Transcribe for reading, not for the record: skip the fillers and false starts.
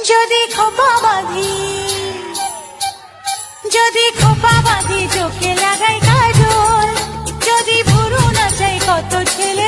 যদি খোপা বাঁধি, যদি খোপা বাঁধি চোখে লাগাই কাজল, যদি ভুরু নাচাই কত ছেলে